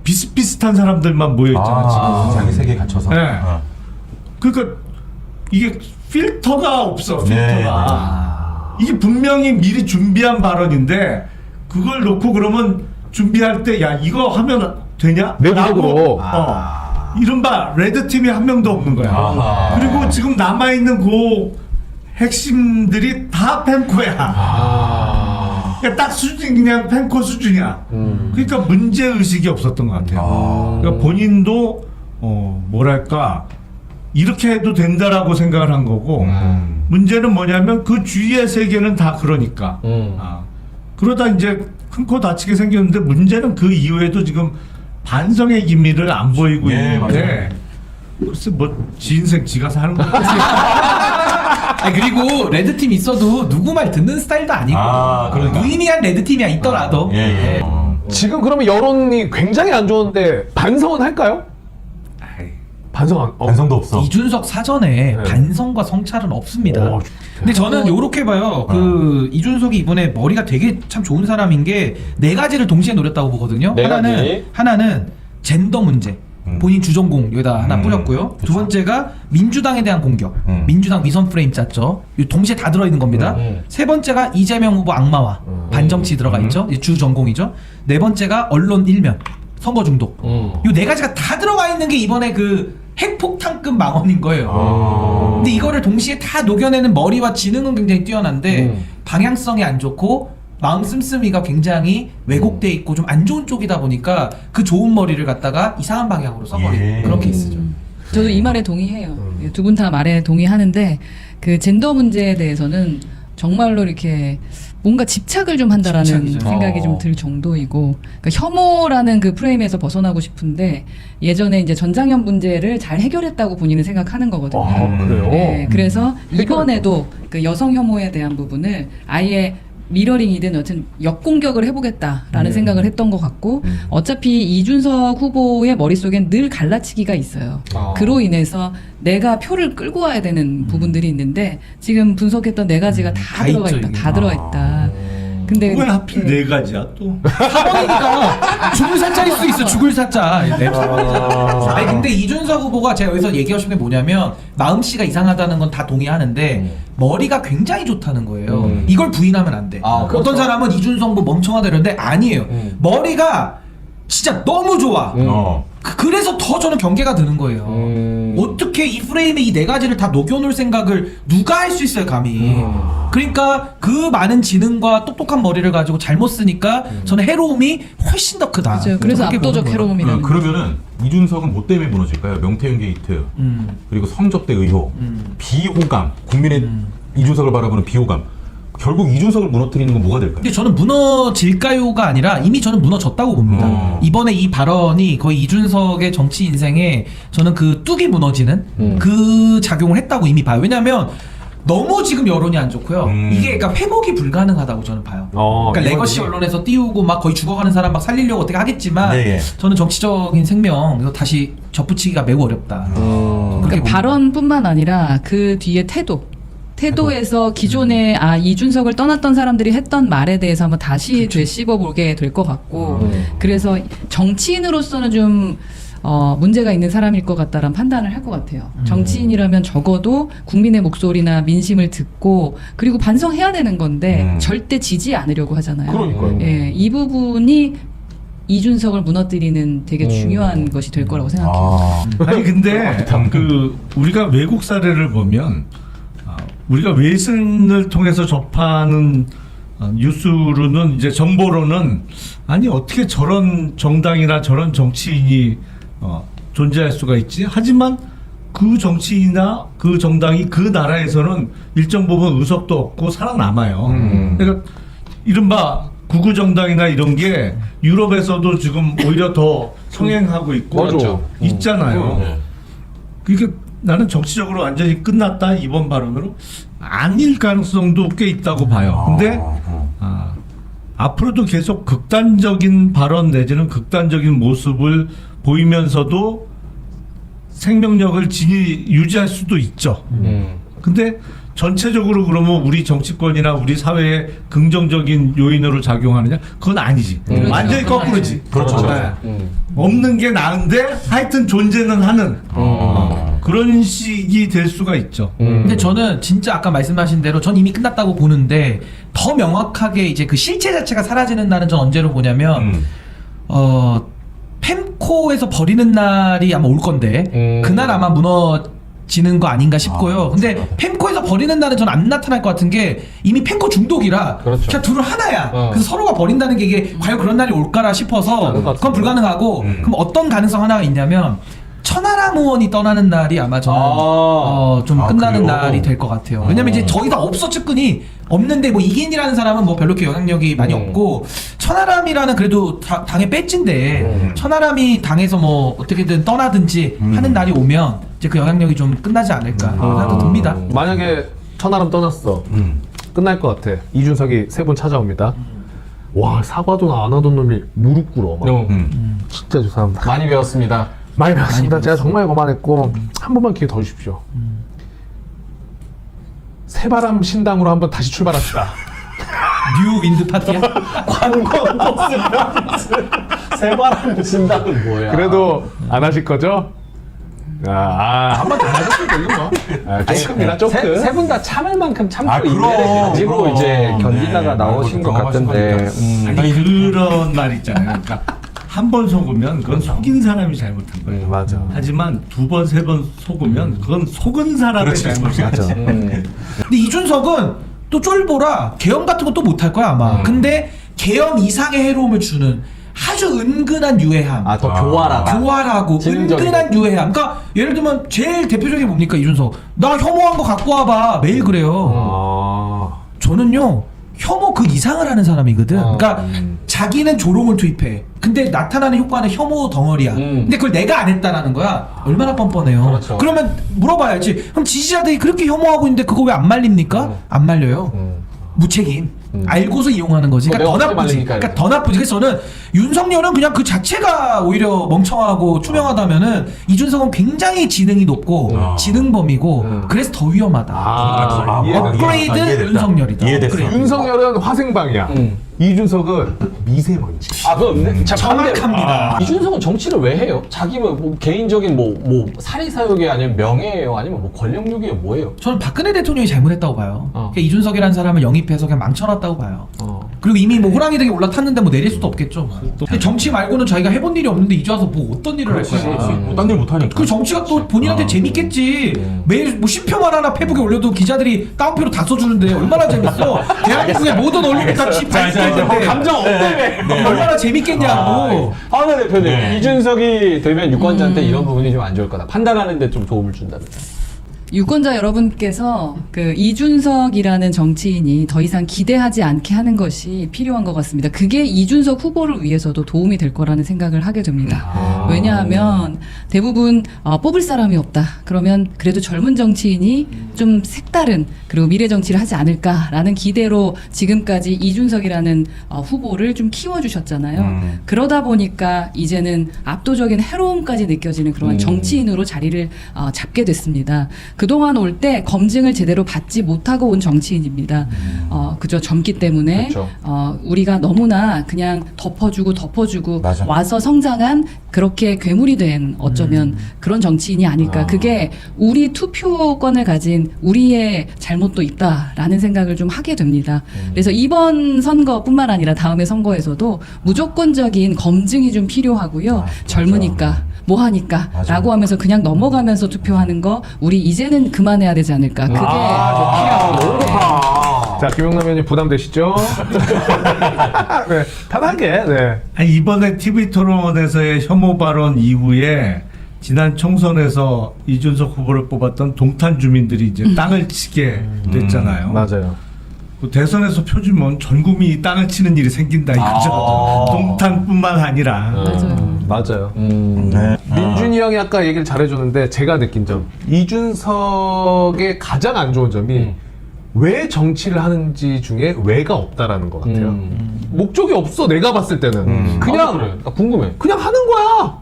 비슷비슷한 사람들만 모여있잖아 지금. 자기 세계에 갇혀서. 네. 그러니까 이게 필터가 없어. 필터가. 이게 분명히 미리 준비한 발언인데 그걸 놓고 그러면 준비할 때 야 이거 하면 되냐? 내부적으로. 이른바 레드팀이 한 명도 없는 거야. 그리고 지금 남아있는 그 핵심들이 다 펜코야. 그러니까 딱 수준이 그냥 펜코 수준이야. 그러니까 문제의식이 없었던 것 같아요. 그러니까 본인도 뭐랄까 이렇게 해도 된다라고 생각을 한 거고, 문제는 뭐냐면 그 주위의 세계는 다 그러니까. 그러다 이제 큰 코 다치게 생겼는데, 문제는 그 이후에도 지금 반성의 기미를 안 보이고 있는데, 글쎄 지 인생 지가 사는 거 같아. 아니, 그리고 레드팀 있어도 누구 말 듣는 스타일도 아니고, 그러니까. 무의미한 레드팀이야 있더라도. 지금 그러면 여론이 굉장히 안 좋은데 반성은 할까요? 반성도 없어. 이준석 사전에 반성과 성찰은 없습니다. 근데 저는 요렇게 봐요. 그 이준석이 이번에 머리가 되게 참 좋은 사람인 게 네 가지를 동시에 노렸다고 보거든요. 네 가지. 하나는 젠더 문제. 본인 주전공 여기다 하나 뿌렸고요. 두 번째가 민주당에 대한 공격. 민주당 위선 프레임 짰죠. 이 동시에 다 들어있는 겁니다. 세 번째가 이재명 후보 악마화. 반정치 들어가 있죠. 이 주전공이죠. 네 번째가 언론 일면. 선거 중독. 이 네 가지가 다 들어가 있는 게 이번에 그 핵폭탄급 망언인 거예요. 근데 이거를 동시에 다 녹여내는 머리와 지능은 굉장히 뛰어난데 방향성이 안 좋고 마음 씀씀이가 굉장히 왜곡돼 있고 좀 안 좋은 쪽이다 보니까 그 좋은 머리를 갖다가 이상한 방향으로 써버린 그런 케이스죠. 저도 이 말에 동의해요. 두 분 다 말에 동의하는데 그 젠더 문제에 대해서는 정말로 이렇게 뭔가 집착을 좀 한다라는 집착이죠. 생각이 좀 들 정도이고 그러니까 혐오라는 그 프레임에서 벗어나고 싶은데 예전에 이제 전장현 문제를 잘 해결했다고 본인은 생각하는 거거든요. 그래요? 네, 그래서 이번에도 그 여성 혐오에 대한 부분을 아예 미러링이든 여튼 역공격을 해보겠다라는 생각을 했던 것 같고 어차피 이준석 후보의 머릿속엔 늘 갈라치기가 있어요. 그로 인해서 내가 표를 끌고 와야 되는 부분들이 있는데 지금 분석했던 네 가지가 다 들어가 있죠, 있다. 이게. 다 들어가 있다. 근데 왜 하필 네 가지야 또? 4번이니까 죽을 사자일 수 있어. 죽을 사자. 아니 근데 이준석 후보가 제가 여기서 얘기하고 싶은 게 뭐냐면 마음씨가 이상하다는 건 다 동의하는데 머리가 굉장히 좋다는 거예요. 이걸 부인하면 안 돼. 어떤 사람은 이준석 뭐 멍청하다 이러는데 아니에요. 머리가 진짜 너무 좋아. 그래서 더 저는 경계가 드는 거예요. 어떻게 이 프레임에 이 네 가지를 다 녹여놓을 생각을 누가 할 수 있어요, 감히. 그러니까 그 많은 지능과 똑똑한 머리를 가지고 잘못 쓰니까 저는 해로움이 훨씬 더 크다. 그렇죠. 그래서 그렇게 압도적 보는 거예요. 해로움이라는 그러면은 이준석은 뭐 때문에 무너질까요? 명태균 게이트, 그리고 성접대 의혹, 비호감, 국민의 이준석을 바라보는 비호감. 결국 이준석을 무너뜨리는 건 뭐가 될까요? 근데 저는 무너질까요가 아니라 이미 저는 무너졌다고 봅니다. 이번에 이 발언이 거의 이준석의 정치 인생에 저는 그 뚝이 무너지는 그 작용을 했다고 이미 봐요. 왜냐하면 너무 지금 여론이 안 좋고요. 이게 그러니까 회복이 불가능하다고 저는 봐요. 그러니까 레거시 언론에서 띄우고 막 거의 죽어가는 사람 막 살리려고 어떻게 하겠지만 네, 예. 저는 정치적인 생명에서 다시 접붙이기가 매우 어렵다. 그렇게 그러니까 봅니다. 발언뿐만 아니라 그 뒤에 태도에서 기존에 이준석을 떠났던 사람들이 했던 말에 대해서 한번 다시 되씹어 보게 될 것 같고 그래서 정치인으로서는 좀 문제가 있는 사람일 것 같다라는 판단을 할 것 같아요. 정치인이라면 적어도 국민의 목소리나 민심을 듣고 그리고 반성해야 되는 건데 절대 지지 않으려고 하잖아요. 그러니까요. 예, 이 부분이 이준석을 무너뜨리는 되게 중요한 것이 될 거라고 생각해요. 아니 근데 그 우리가 외국 사례를 보면 우리가 외신을 통해서 접하는 뉴스로는 이제 정보로는 아니 어떻게 저런 정당이나 저런 정치인이 존재할 수가 있지? 하지만 그 정치인이나 그 정당이 그 나라에서는 일정 부분 의석도 얻고 살아남아요. 그러니까 이른바 구구 정당이나 이런 게 유럽에서도 지금 오히려 더 성행하고 있고 맞아. 있잖아요. 그러니까 나는 정치적으로 완전히 끝났다 이번 발언으로 아닐 가능성도 꽤 있다고 봐요. 근데 앞으로도 계속 극단적인 발언 내지는 극단적인 모습을 보이면서도 생명력을 유지할 수도 있죠. 근데 전체적으로 그러면 우리 정치권이나 우리 사회에 긍정적인 요인으로 작용하느냐? 그건 아니지. 완전히 거꾸로지. 그렇죠. 없는 게 나은데 하여튼 존재는 하는 그런 식이 될 수가 있죠. 근데 저는 진짜 아까 말씀하신 대로 전 이미 끝났다고 보는데 더 명확하게 이제 그 실체 자체가 사라지는 날은 전 언제로 보냐면 펜코에서 버리는 날이 아마 올 건데 그날 아마 무너지는 거 아닌가 싶고요. 근데 펜코에서 버리는 날은 전 안 나타날 것 같은 게 이미 펜코 중독이라 그렇죠. 그냥 둘은 하나야. 그래서 서로가 버린다는 게 이게 과연 그런 날이 올까라 싶어서 그건 불가능하고 그럼 어떤 가능성 하나가 있냐면 천하람 의원이 떠나는 날이 아마 저는 좀 끝나는 그래요? 날이 될 것 같아요. 왜냐면 이제 저희 다 없어 측근이 없는데 뭐 이긴이라는 사람은 뭐 별로 이렇게 영향력이 많이 없고 천하람이라는 그래도 당의 배지인데 천하람이 당에서 뭐 어떻게든 떠나든지 하는 날이 오면 이제 그 영향력이 좀 끝나지 않을까 생각도 듭니다. 만약에 천하람 떠났어. 끝날 것 같아. 이준석이 세 분 찾아옵니다. 와 사과도 안 하던 놈이 무릎 꿇어. 막. 진짜 죄송합니다. 많이 배웠습니다. 많이 배웠습니다. 제가 정말 거만했고 한 번만 기회 더 주십시오. 새바람 신당으로 한번 다시 출발합시다. 뉴 윈드 파티야? 관광 버스 새바람 부신다는 뭐야? 그래도 안 하실 거죠? 한번 더 하셨을 거예요. 조금이나 조금. 세분 다 참을 만큼 참고 아, 그럼. 인내를 가지고 이제 견디다가 네. 나오신 것 경험하신 같은데. 거니까. 아니 그런 말 있잖아요. 그러니까 한 번 속으면 그건 속인 사람이 잘못한 거예요. 맞아. 하지만 두 번, 세 번 속으면 그건 속은 사람의 그렇지. 잘못이야. 근데 이준석은 또 쫄보라 계엄 같은 거 또 못할 거야 아마. 근데 계엄 이상의 해로움을 주는 아주 은근한 유해함. 더 교활하다. 교활하고 지능적이고. 은근한 유해함. 그러니까 예를 들면 제일 대표적인 게 뭡니까 이준석? 나 혐오한 거 갖고 와봐. 매일 그래요. 저는요 혐오 그 이상을 하는 사람이거든. 그러니까 자기는 조롱을 투입해. 근데 나타나는 효과는 혐오 덩어리야. 근데 그걸 내가 안 했다라는 거야. 얼마나 뻔뻔해요. 그렇죠. 그러면 물어봐야지. 그럼 지지자들이 그렇게 혐오하고 있는데 그거 왜 안 말립니까? 안 말려요. 무책임. 알고서 이용하는 거지. 그러니까 뭐 더 내가 나쁘지. 어떻게 말리니까 그러니까 더 나쁘지. 그래서 저는 윤석열은 그냥 그 자체가 오히려 멍청하고 투명하다면은 이준석은 굉장히 지능이 높고 지능범이고 그래서 더 위험하다. 업그레이드 윤석열이다. 이해됐어. 업그레이드. 윤석열은 화생방이야. 이준석은 미세먼지. 그럼 정확합니다. 이준석은 정치를 왜 해요? 자기 뭐 개인적인 뭐 사리 사욕이 아니면 명예예요? 아니면 뭐 권력욕이에요? 뭐예요? 저는 박근혜 대통령이 잘못했다고 봐요. 그러니까 이준석이라는 사람을 영입해서 그냥 망쳐놨다고 봐요. 그리고 이미 뭐 호랑이 등에 올라탔는데 뭐 내릴 수도 없겠죠. 근데 정치 말고는 자기가 해본 일이 없는데 이제 와서 뭐 어떤 일을 할 거야. 딴 일 못하니까. 그 정치가 또 본인한테 재밌겠지. 매일 뭐 쉼표만 하나 페북에 올려도 기자들이 따옴표로 다 써주는데 얼마나 재밌어. 대한민국의 모든 언론이 다 발표했는데 감정 없대매. 얼마나 재밌겠냐고. 하나 대표님, 네. 이준석이 되면 유권자한테 이런 부분이 좀 안 좋을 거다. 판단하는데 좀 도움을 준다면. 유권자 여러분께서 그 이준석이라는 정치인이 더 이상 기대하지 않게 하는 것이 필요한 것 같습니다. 그게 이준석 후보를 위해서도 도움이 될 거라는 생각을 하게 됩니다. 왜냐하면 대부분 뽑을 사람이 없다. 그러면 그래도 젊은 정치인이 좀 색다른 그리고 미래 정치를 하지 않을까라는 기대로 지금까지 이준석이라는 후보를 좀 키워주셨잖아요. 그러다 보니까 이제는 압도적인 해로움까지 느껴지는 그런 정치인으로 자리를 잡게 됐습니다. 그동안 올 때 검증을 제대로 받지 못하고 온 정치인입니다. 그저 젊기 때문에 그렇죠. 우리가 너무나 그냥 덮어주고 맞아. 와서 성장한 그렇게 괴물이 된 어쩌면 그런 정치인이 아닐까. 그게 우리 투표권을 가진 우리의 잘못도 있다라는 생각을 좀 하게 됩니다. 그래서 이번 선거뿐만 아니라 다음의 선거에서도 무조건적인 검증이 좀 필요하고요. 젊으니까 뭐 하니까 라고 하면서 그냥 넘어가면서 투표하는 거 우리 이제는 그만해야 되지 않을까. 그게 너무 좋다. 자, 김영남 의원님 부담되시죠? 네, 편하게. 네. 아니, 이번에 TV 토론에서의 혐오 발언 이후에 지난 총선에서 이준석 후보를 뽑았던 동탄 주민들이 이제 땅을 치게 됐잖아요. 맞아요. 그 대선에서 표 주면 전 국민이 땅을 치는 일이 생긴다 이거죠. 동탄뿐만 아니라. 맞아요. 맞아요. 네. 민준이 형이 아까 얘기를 잘해줬는데 제가 느낀 점 이준석의 가장 안 좋은 점이 왜 정치를 하는지 중에 왜가 없다라는 것 같아요. 목적이 없어 내가 봤을 때는 그냥 그래. 나 궁금해. 그냥 하는 거야.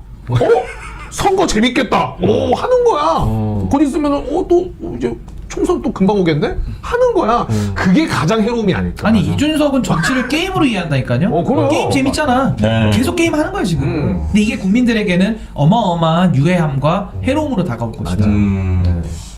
선거 재밌겠다. 하는 거야. 곧 있으면은 또 이제 총선 또 금방 오겠네? 하는 거야. 그게 가장 해로움이 아닐까. 아니 이준석은 정치를 게임으로 이해한다니까요. 그래요. 게임 재밌잖아. 네. 계속 게임 하는 거야 지금. 근데 이게 국민들에게는 어마어마한 유해함과 해로움으로 다가올 것이다.